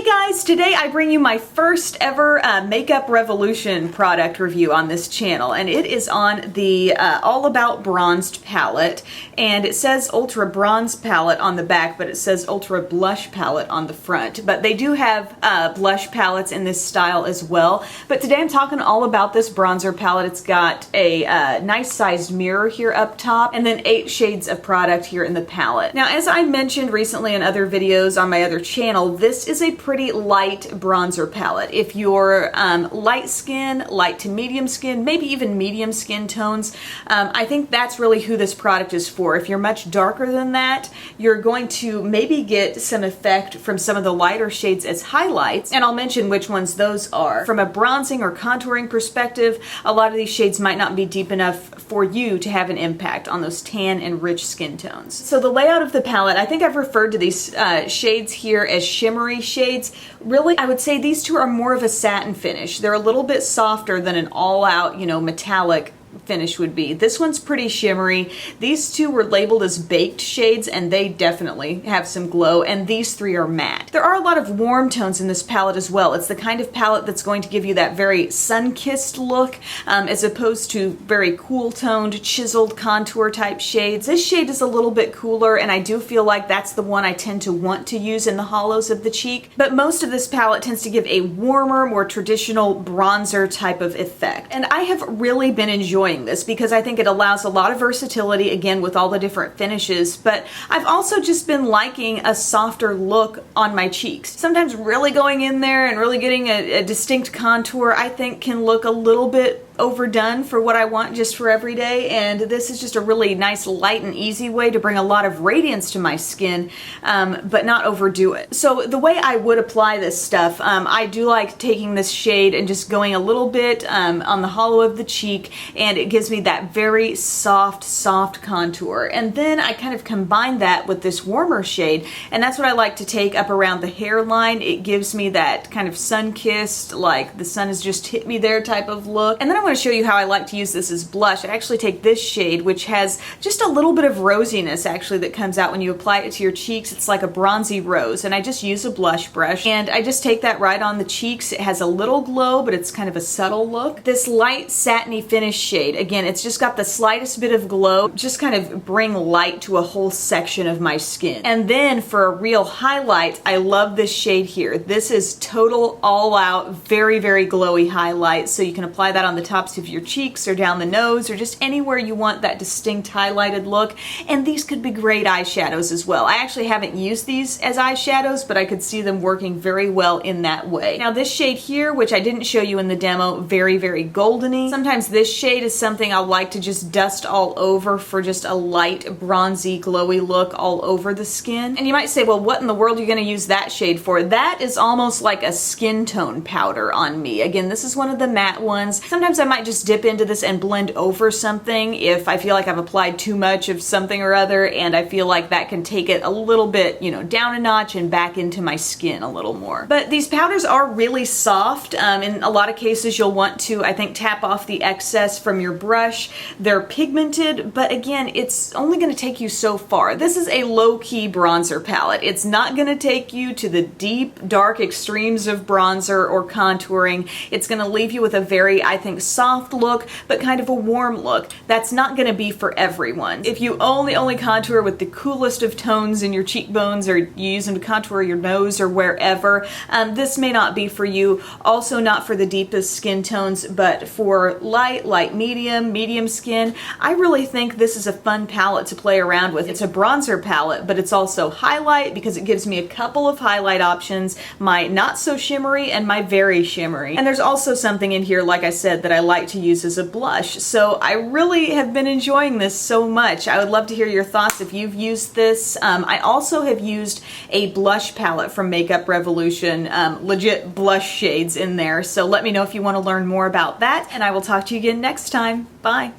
guys, today I bring you my first ever Makeup Revolution product review on this channel, and it is on the All About Bronzed palette, and it says Ultra Bronze palette on the back, but it says Ultra Blush palette on the front. But they do have blush palettes in this style as well, but today I'm talking all about this bronzer palette. It's got a nice sized mirror here up top, and then 8 shades of product here in the palette. Now, as I mentioned recently in other videos on my other channel, this is a pretty light bronzer palette. If you're light skin, light to medium skin, maybe even medium skin tones, I think that's really who this product is for. If you're much darker than that, you're going to maybe get some effect from some of the lighter shades as highlights, and I'll mention which ones those are. From a bronzing or contouring perspective, a lot of these shades might not be deep enough for you to have an impact on those tan and rich skin tones. So the layout of the palette, I think I've referred to these shades here as shimmery shades. Really, I would say these two are more of a satin finish. They're a little bit softer than an all-out, metallic finish would be. This one's pretty shimmery. These two were labeled as baked shades, and they definitely have some glow, and these 3 are matte. There are a lot of warm tones in this palette as well. It's the kind of palette that's going to give you that very sun-kissed look, as opposed to very cool-toned, chiseled contour type shades. This shade is a little bit cooler, and I do feel like that's the one I tend to want to use in the hollows of the cheek, but most of this palette tends to give a warmer, more traditional bronzer type of effect. And I have really been enjoying this because I think it allows a lot of versatility, again, with all the different finishes, but I've also just been liking a softer look on my cheeks. Sometimes really going in there and really getting a distinct contour, I think, can look a little bit overdone for what I want just for every day, and this is just a really nice light and easy way to bring a lot of radiance to my skin, but not overdo it. So the way I would apply this stuff, I do like taking this shade and just going a little bit on the hollow of the cheek, and it gives me that very soft contour. And then I kind of combine that with this warmer shade, and that's what I like to take up around the hairline. It gives me that kind of sun-kissed, like the sun has just hit me there type of look. And then I'm going to show you how I like to use this as blush. I actually take this shade, which has just a little bit of rosiness actually that comes out when you apply it to your cheeks. It's like a bronzy rose, and I just use a blush brush, and I just take that right on the cheeks. It has a little glow, but it's kind of a subtle look. This light satiny finish shade, again, it's just got the slightest bit of glow, just kind of bring light to a whole section of my skin. And then for a real highlight, I love this shade here. This is total all-out, very glowy highlight, so you can apply that on the tops of your cheeks or down the nose or just anywhere you want that distinct highlighted look. And these could be great eyeshadows as well. I actually haven't used these as eyeshadows, but I could see them working very well in that way. Now this shade here, which I didn't show you in the demo, very goldeny. Sometimes this shade is something I like to just dust all over for just a light bronzy glowy look all over the skin. And you might say, well, what in the world are you going to use that shade for? That is almost like a skin tone powder on me. Again, this is one of the matte ones. Sometimes I might just dip into this and blend over something if I feel like I've applied too much of something or other, and I feel like that can take it a little bit, down a notch and back into my skin a little more. But these powders are really soft. In a lot of cases, you'll want to, I think, tap off the excess from your brush. They're pigmented, but again, it's only going to take you so far. This is a low-key bronzer palette. It's not going to take you to the deep, dark extremes of bronzer or contouring. It's going to leave you with a very, I think, soft look, but kind of a warm look. That's not going to be for everyone. If you only contour with the coolest of tones in your cheekbones, or you use them to contour your nose or wherever, this may not be for you. Also not for the deepest skin tones, but for light medium skin, I really think this is a fun palette to play around with. It's a bronzer palette, but it's also highlight because it gives me a couple of highlight options, my not so shimmery and my very shimmery. And there's also something in here, like I said, that I like to use as a blush. So I really have been enjoying this so much. I would love to hear your thoughts if you've used this. I also have used a blush palette from Makeup Revolution, legit blush shades in there. So let me know if you want to learn more about that, and I will talk to you again next time. Bye.